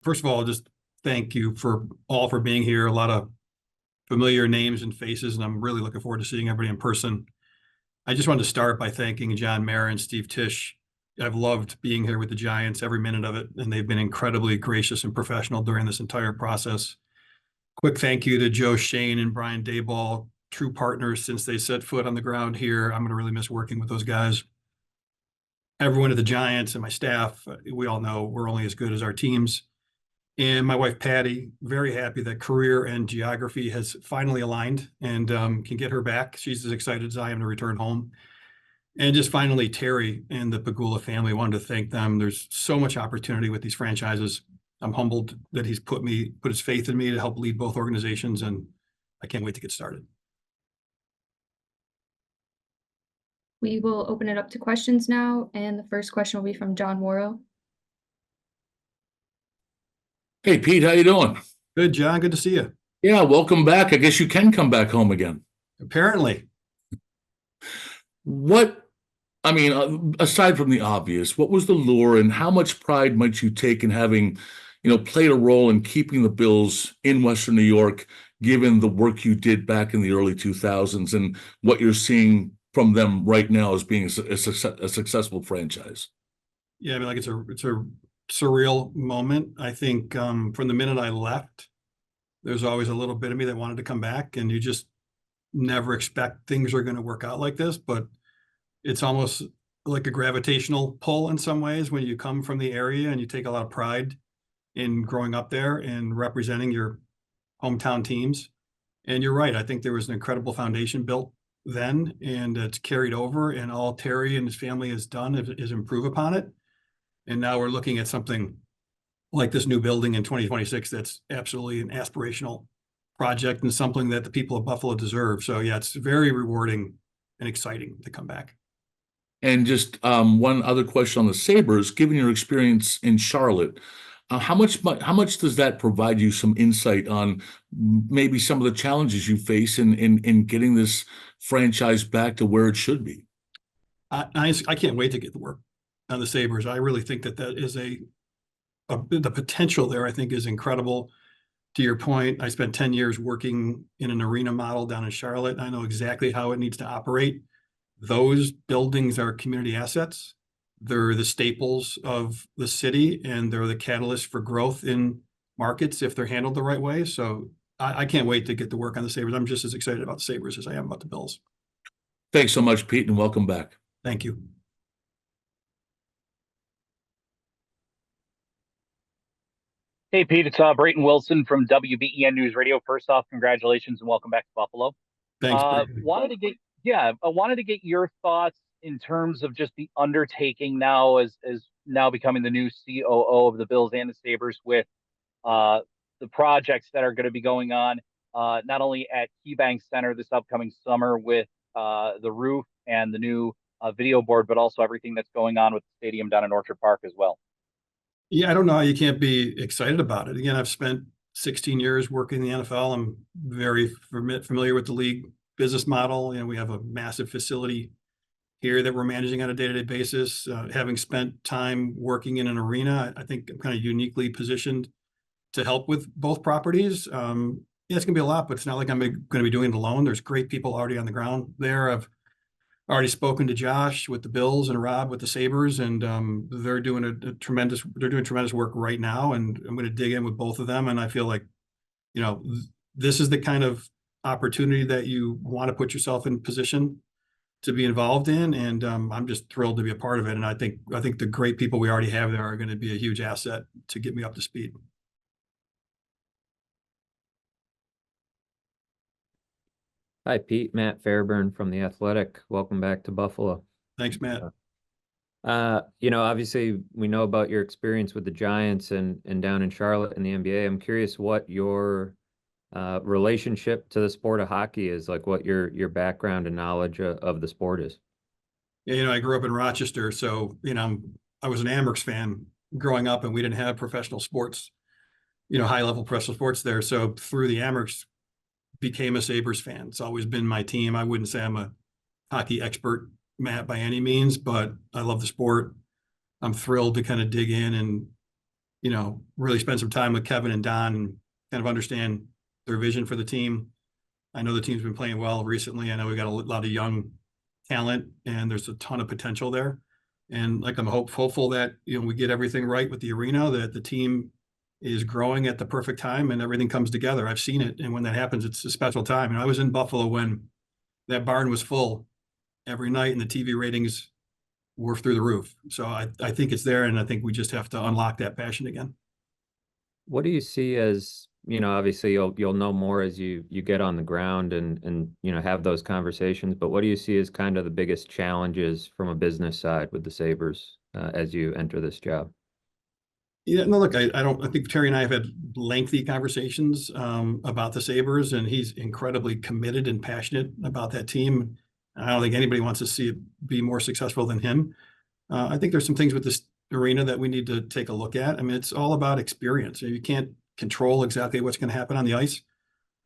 First of all, just thank you for being here. A lot of familiar names and faces, and I'm really looking forward to seeing everybody in person. I just wanted to start by thanking John Mara and Steve Tisch. I've loved being here with the Giants every minute of it, and they've been incredibly gracious and professional during this entire process. Quick thank you to Joe Shane and Brian Dayball, true partners since they set foot on the ground here. I'm going to really miss working with those guys. Everyone at the Giants and my staff, we all know we're only as good as our teams. And my wife, Patty, very happy that career and geography has finally aligned and can get her back. She's as excited as I am to return home. And just finally, Terry and the Pagula family, wanted to thank them. There's so much opportunity with these franchises. I'm humbled that he's put his faith in me to help lead both organizations, and I can't wait to get started. We will open it up to questions now, and the first question will be from John Morrow. Hey, Pete, how you doing? Good, John. Good to see you. Yeah, welcome back. I guess you can come back home again. Apparently. Aside from the obvious, what was the lure and how much pride might you take in having, played a role in keeping the Bills in Western New York, given the work you did back in the early 2000s and what you're seeing from them right now as being a successful franchise? Yeah, it's a surreal moment. I think from the minute I left, there's always a little bit of me that wanted to come back, and you just never expect things are going to work out like this, but it's almost like a gravitational pull in some ways when you come from the area and you take a lot of pride in growing up there and representing your hometown teams. And you're right. I think there was an incredible foundation built then, and it's carried over, and all Terry and his family has done is improve upon it. And now we're looking at something like this new building in 2026 that's absolutely an aspirational project and something that the people of Buffalo deserve. So yeah, it's very rewarding and exciting to come back. And just one other question on the Sabres, given your experience in Charlotte, how much does that provide you some insight on maybe some of the challenges you face in getting this franchise back to where it should be? I can't wait to get to work on the Sabres. I really think that is the potential there, I think, is incredible. To your point, I spent 10 years working in an arena model down in Charlotte. I know exactly how it needs to operate. Those buildings are community assets. They're the staples of the city, and they're the catalyst for growth in markets if they're handled the right way. So I can't wait to get to work on the Sabres. I'm just as excited about the Sabres as I am about the Bills. Thanks so much, Pete, and welcome back. Thank you. Hey, Pete, it's Brayton Wilson from WBEN News Radio. First off, congratulations and welcome back to Buffalo. Thanks. I wanted to get your thoughts in terms of just the undertaking now as now becoming the new COO of the Bills and the Sabres with the projects that are going to be going on, not only at KeyBank Center this upcoming summer with the roof and the new video board, but also everything that's going on with the stadium down in Orchard Park as well. Yeah, I don't know how you can't be excited about it. Again, I've spent 16 years working in the NFL. I'm very familiar with the league business model. We have a massive facility here that we're managing on a day-to-day basis. Having spent time working in an arena, I think I'm kind of uniquely positioned to help with both properties. Yeah, it's going to be a lot, but it's not like I'm going to be doing it alone. There's great people already on the ground there. I've already spoken to Josh with the Bills and Rob with the Sabres, and they're doing tremendous work right now. And I'm going to dig in with both of them. And I feel like, this is the kind of opportunity that you want to put yourself in position to be involved in. And I'm just thrilled to be a part of it. And I think the great people we already have there are going to be a huge asset to get me up to speed. Hi, Pete. Matt Fairburn from The Athletic. Welcome back to Buffalo. Thanks, Matt. Obviously we know about your experience with the Giants and down in Charlotte in the NBA. I'm curious what your relationship to the sport of hockey is, like what your background and knowledge of the sport is. Yeah, I grew up in Rochester, so I was an Amherst fan growing up, and we didn't have professional sports, high level professional sports there. So through the Amherst, became a Sabres fan. It's always been my team. I wouldn't say I'm a hockey expert, Matt, by any means, but I love the sport. I'm thrilled to kind of dig in and really spend some time with Kevin and Don and kind of understand their vision for the team. I know the team's been playing well recently. I know we got a lot of young talent and there's a ton of potential there. And like, I'm hopeful that, we get everything right with the arena, that the team is growing at the perfect time and everything comes together. I've seen it. And when that happens, it's a special time. And I was in Buffalo when that barn was full every night and the TV ratings were through the roof. So I think it's there. And I think we just have to unlock that passion again. What do you see as, obviously you'll know more as you get on the ground and have those conversations, but what do you see as kind of the biggest challenges from a business side with the Sabres as you enter this job? Yeah, no, look, I think Terry and I have had lengthy conversations about the Sabres, and he's incredibly committed and passionate about that team. I don't think anybody wants to see it be more successful than him. I think there's some things with this arena that we need to take a look at. I mean, it's all about experience. You can't control exactly what's going to happen on the ice,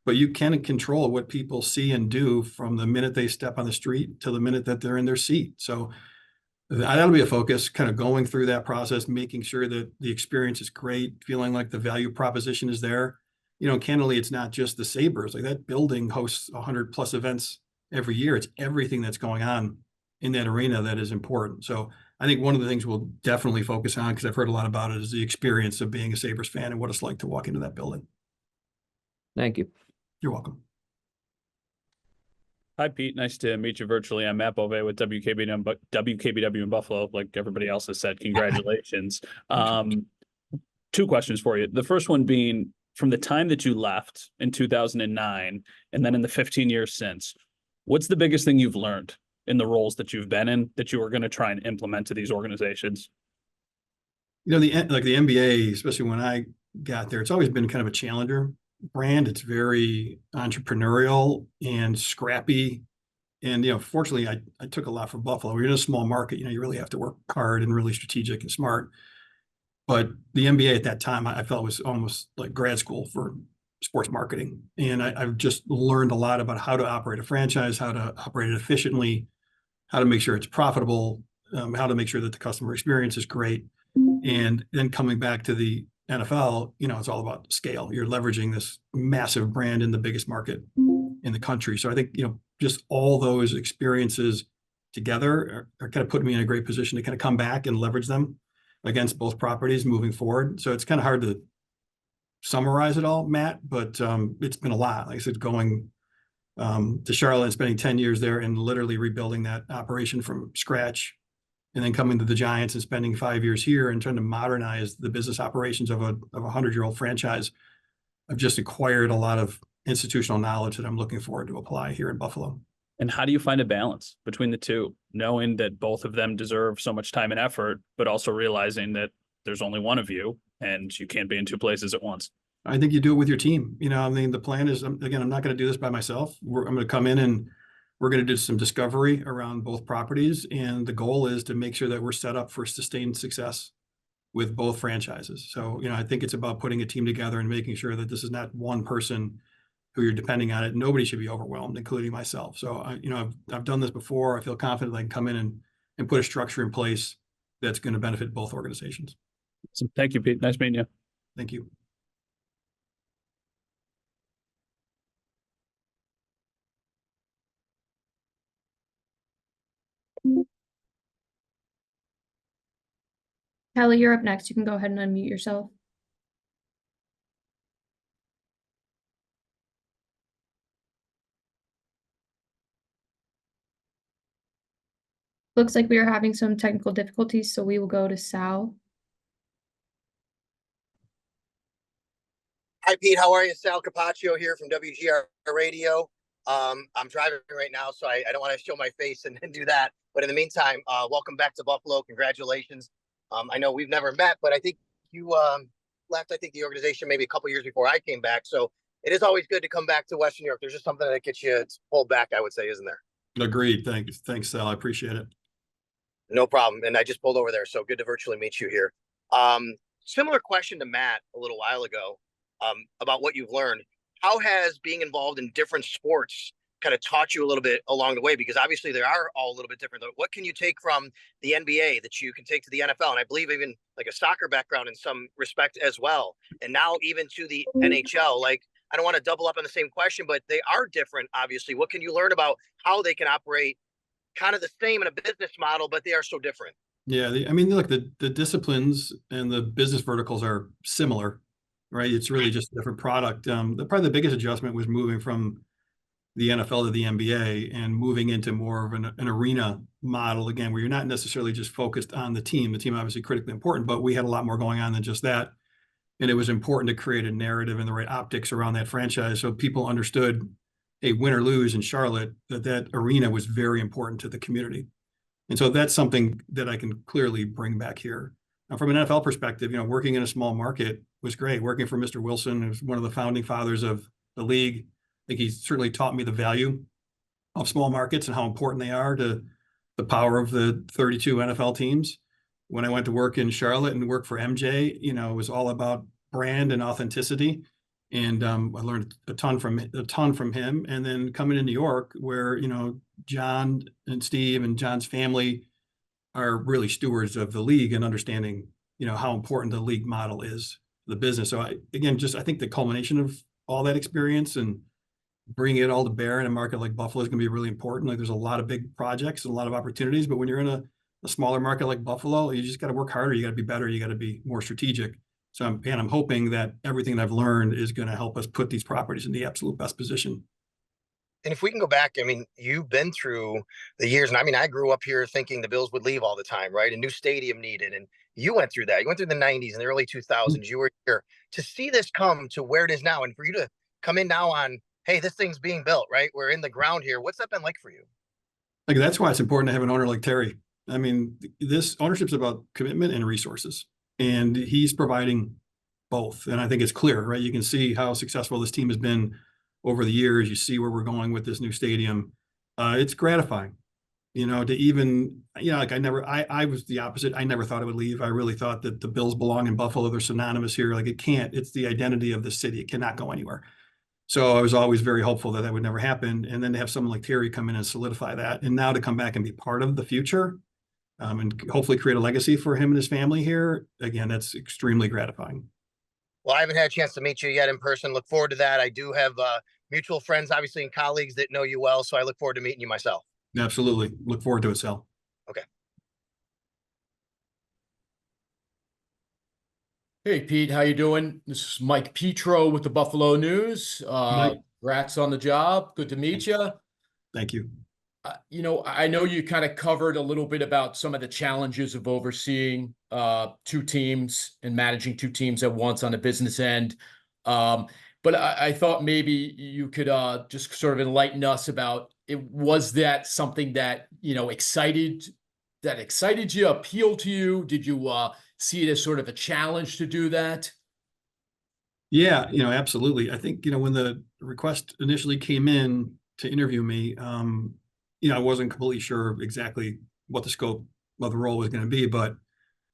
but you can control what people see and do from the minute they step on the street to the minute that they're in their seat. So that'll be a focus, kind of going through that process, making sure that the experience is great, feeling like the value proposition is there. Candidly, it's not just the Sabres. Like, that building hosts 100+ events every year. It's everything that's going on in that arena that is important. So I think one of the things we'll definitely focus on, because I've heard a lot about it, is the experience of being a Sabres fan and what it's like to walk into that building. Thank you. You're welcome. Hi, Pete. Nice to meet you virtually. I'm Matt Bove with WKBW in Buffalo. Like everybody else has said, congratulations. Two questions for you. The first one being, from the time that you left in 2009, and then in the 15 years since, what's the biggest thing you've learned in the roles that you've been in that you are going to try and implement to these organizations? The NBA, especially when I got there, it's always been kind of a challenger brand. It's very entrepreneurial and scrappy. And, fortunately, I took a lot from Buffalo. We're in a small market. You really have to work hard and really strategic and smart. But the NBA at that time, I felt was almost like grad school for sports marketing. And I've just learned a lot about how to operate a franchise, how to operate it efficiently, how to make sure it's profitable, how to make sure that the customer experience is great. And then coming back to the NFL, it's all about scale. You're leveraging this massive brand in the biggest market in the country. So I think, just all those experiences together are kind of putting me in a great position to kind of come back and leverage them against both properties moving forward. So it's kind of hard to summarize it all, Matt, but it's been a lot. Like I said, going to Charlotte and spending 10 years there and literally rebuilding that operation from scratch, and then coming to the Giants and spending 5 years here and trying to modernize the business operations of a 100-year-old franchise. I've just acquired a lot of institutional knowledge that I'm looking forward to apply here in Buffalo. And how do you find a balance between the two, knowing that both of them deserve so much time and effort, but also realizing that there's only one of you and you can't be in two places at once? I think you do it with your team. The plan is, again, I'm not going to do this by myself. I'm going to come in and we're going to do some discovery around both properties. And the goal is to make sure that we're set up for sustained success with both franchises. So, I think it's about putting a team together and making sure that this is not one person who you're depending on it. Nobody should be overwhelmed, including myself. So, I've done this before. I feel confident I can come in and put a structure in place that's going to benefit both organizations. So thank you, Pete. Nice meeting you. Thank you. Kelly, you're up next. You can go ahead and unmute yourself. Looks like we are having some technical difficulties, so we will go to Sal. Hi, Pete. How are you? Sal Capaccio here from WGR Radio. I'm driving right now, so I don't want to show my face and do that. But in the meantime, welcome back to Buffalo. Congratulations. I know we've never met, but I think you left, the organization maybe a couple years before I came back. So it is always good to come back to Western New York. There's just something that gets you pulled back, I would say, isn't there? Agreed. Thanks, Sal. I appreciate it. No problem. And I just pulled over there, so good to virtually meet you here. Similar question to Matt a little while ago about what you've learned. How has being involved in different sports kind of taught you a little bit along the way? Because obviously they are all a little bit different. What can you take from the NBA that you can take to the NFL? And I believe even like a soccer background in some respect as well. And now even to the NHL, like, I don't want to double up on the same question, but they are different, obviously. What can you learn about how they can operate kind of the same in a business model, but they are so different? Yeah, I mean, look, the disciplines and the business verticals are similar, right? It's really just a different product. Probably the biggest adjustment was moving from the NFL to the NBA and moving into more of an arena model again, where you're not necessarily just focused on the team. The team obviously critically important, but we had a lot more going on than just that. And it was important to create a narrative and the right optics around that franchise so people understood, hey, win or lose in Charlotte, that arena was very important to the community. And so that's something that I can clearly bring back here. Now, from an NFL perspective, you know, working in a small market was great. Working for Mr. Wilson, who's one of the founding fathers of the league, I think he certainly taught me the value of small markets and how important they are to the power of the 32 NFL teams. When I went to work in Charlotte and work for MJ, you know, it was all about brand and authenticity. And I learned a ton from him. And then coming to New York, where, you know, John and Steve and John's family are really stewards of the league and understanding, you know, how important the league model is for the business. So I think the culmination of all that experience and bringing it all to bear in a market like Buffalo is going to be really important. Like, there's a lot of big projects and a lot of opportunities, but when you're in a smaller market like Buffalo, you just got to work harder. You got to be better. You got to be more strategic. So I'm hoping that everything that I've learned is going to help us put these properties in the absolute best position. And if we can go back, I mean, you've been through the years, and I mean, I grew up here thinking the Bills would leave all the time, right? A new stadium needed, and you went through that. You went through the 90s and the early 2000s. You were here to see this come to where it is now, and for you to come in now on, hey, this thing's being built, right? We're in the ground here. What's that been like for you? Like, that's why it's important to have an owner like Terry. I mean, this ownership's about commitment and resources, and he's providing both. And I think it's clear, right? You can see how successful this team has been over the years. You see where we're going with this new stadium. It's gratifying, you know, to even, you know, like I was the opposite. I never thought it would leave. I really thought that the Bills belong in Buffalo. They're synonymous here. Like, it's the identity of the city. It cannot go anywhere. So I was always very hopeful that would never happen. And then to have someone like Terry come in and solidify that, and now to come back and be part of the future, and hopefully create a legacy for him and his family here. Again, that's extremely gratifying. Well, I haven't had a chance to meet you yet in person. Look forward to that. I do have mutual friends, obviously, and colleagues that know you well. So I look forward to meeting you myself. Absolutely. Look forward to it, Sal. Okay. Hey, Pete, how you doing? This is Mike Petro with the Buffalo News. Mike. Congrats on the job. Good to meet you. Thank you. You know, I know you kind of covered a little bit about some of the challenges of overseeing two teams and managing two teams at once on the business end. But I thought maybe you could just sort of enlighten us about it. Was that something that, you know, excited you, appealed to you? Did you see it as sort of a challenge to do that? Yeah, you know, absolutely. I think, you know, when the request initially came in to interview me, you know, I wasn't completely sure exactly what the scope of the role was going to be, but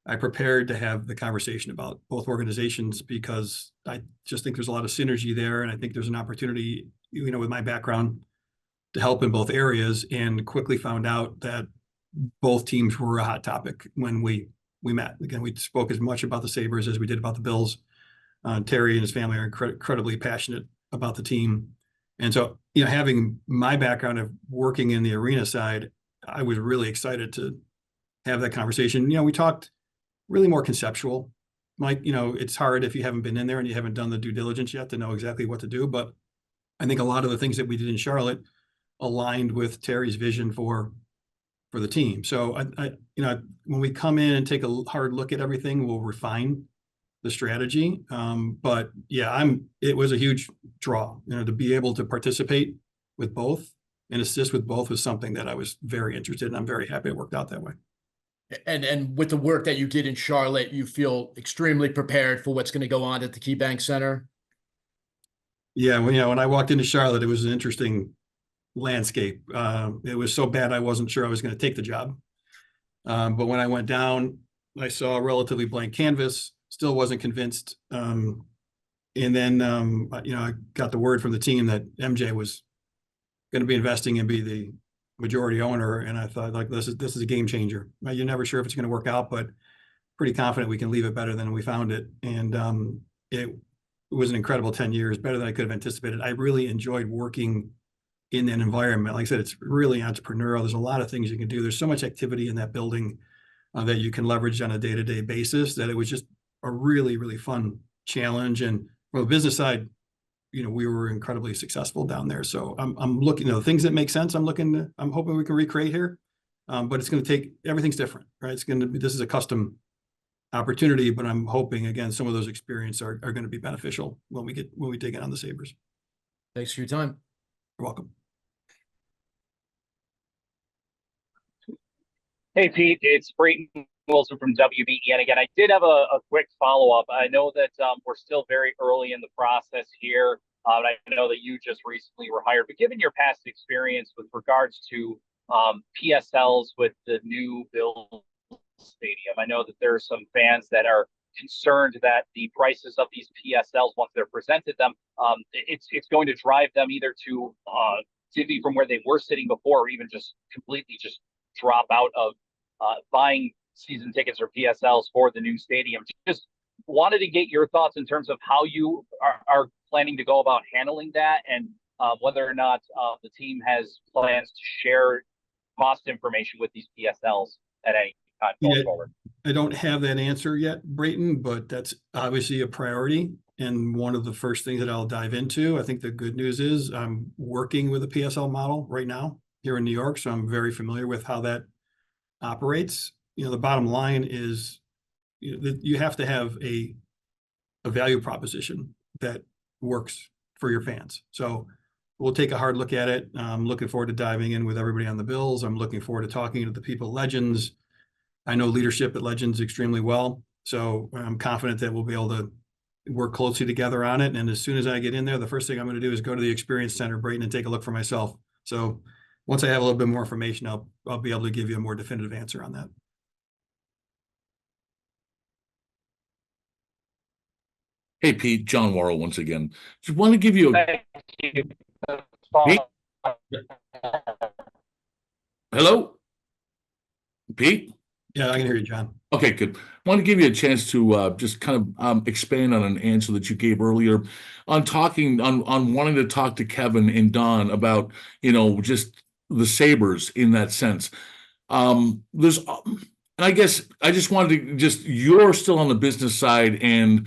I prepared to have the conversation about both organizations because I just think there's a lot of synergy there. And I think there's an opportunity, you know, with my background to help in both areas, and quickly found out that both teams were a hot topic when we met. Again, we spoke as much about the Sabres as we did about the Bills. Terry and his family are incredibly passionate about the team. And so, you know, having my background of working in the arena side, I was really excited to have that conversation. You know, we talked really more conceptual. Mike, you know, it's hard if you haven't been in there and you haven't done the due diligence yet to know exactly what to do. But I think a lot of the things that we did in Charlotte aligned with Terry's vision for the team. So I you know, when we come in and take a hard look at everything, we'll refine the strategy. But yeah, it was a huge draw, you know, to be able to participate with both and assist with both was something that I was very interested in. I'm very happy it worked out that way. And with the work that you did in Charlotte, you feel extremely prepared for what's going to go on at the KeyBank Center? Yeah, well, you know, when I walked into Charlotte, it was an interesting landscape. It was so bad I wasn't sure I was going to take the job. But when I went down, I saw a relatively blank canvas, still wasn't convinced. And then, you know, I got the word from the team that MJ was going to be investing and be the majority owner. And I thought, like, this is a game changer. You're never sure if it's going to work out, but pretty confident we can leave it better than we found it. And it was an incredible 10 years, better than I could have anticipated. I really enjoyed working in that environment. Like I said, it's really entrepreneurial. There's a lot of things you can do. There's so much activity in that building that you can leverage on a day-to-day basis, that it was just a really, really fun challenge. And from a business side, we were incredibly successful down there. So I'm looking, things that make sense. I'm hoping we can recreate here. But it's going to take, everything's different, right? This is a custom opportunity, but I'm hoping, again, some of those experiences are going to be beneficial when we dig in on the Sabres. Thanks for your time. You're welcome. Hey, Pete, it's Brayton Wilson from WBEN again. I did have a quick follow-up. I know that we're still very early in the process here. I know that you just recently were hired, but given your past experience with regards to PSLs with the new Bills Stadium, I know that there are some fans that are concerned that the prices of these PSLs, once they're presented them, it's going to drive them either to divvy from where they were sitting before, or even just completely just drop out of buying season tickets or PSLs for the new stadium. Just wanted to get your thoughts in terms of how you are planning to go about handling that, and whether or not the team has plans to share cost information with these PSLs at any time going forward. I don't have that answer yet, Brayton, but that's obviously a priority and one of the first things that I'll dive into. I think the good news is I'm working with a PSL model right now here in New York, so I'm very familiar with how that operates. The bottom line is, you have to have a value proposition that works for your fans. So we'll take a hard look at it. I'm looking forward to diving in with everybody on the Bills. I'm looking forward to talking to the people at Legends. I know leadership at Legends extremely well, so I'm confident that we'll be able to work closely together on it. And as soon as I get in there, the first thing I'm going to do is go to the Experience Center, Brayton, and take a look for myself. So once I have a little bit more information, I'll be able to give you a more definitive answer on that. Hey, Pete, John Worrell once again. Just want to give you a... Pete? Hello? Pete? Yeah, I can hear you, John. Okay, good. I want to give you a chance to just kind of expand on an answer that you gave earlier on wanting to talk to Kevin and Don about, just the Sabres in that sense. And I guess I just wanted to you're still on the business side and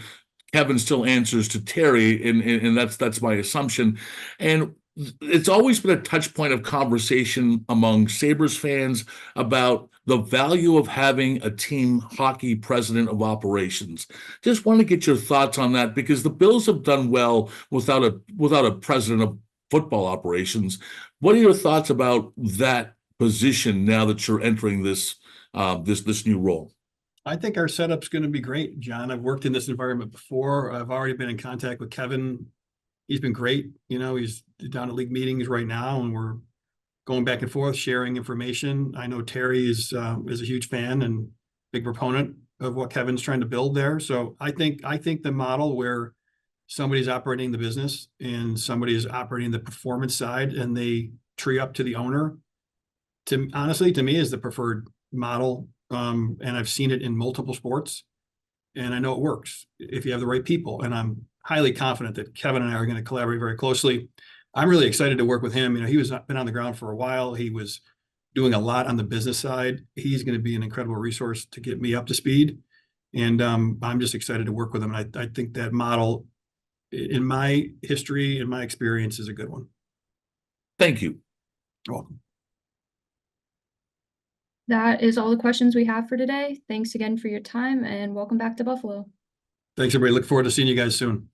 Kevin still answers to Terry, and that's my assumption. And it's always been a touch point of conversation among Sabres fans about the value of having a team hockey president of operations. Just want to get your thoughts on that, because the Bills have done well without a president of football operations. What are your thoughts about that position now that you're entering this new role? I think our setup's going to be great, John. I've worked in this environment before. I've already been in contact with Kevin. He's been great. He's down at league meetings right now, and we're going back and forth, sharing information. I know Terry is a huge fan and big proponent of what Kevin's trying to build there. So I think the model where somebody's operating the business and somebody is operating the performance side, and they tree up to the owner, honestly, to me, is the preferred model. And I've seen it in multiple sports, and I know it works if you have the right people. And I'm highly confident that Kevin and I are going to collaborate very closely. I'm really excited to work with him. He was been on the ground for a while. He was doing a lot on the business side. He's going to be an incredible resource to get me up to speed. And I'm just excited to work with him. And I think that model, in my history, in my experience, is a good one. Thank you. You're welcome. That is all the questions we have for today. Thanks again for your time, and welcome back to Buffalo. Thanks, everybody. Look forward to seeing you guys soon.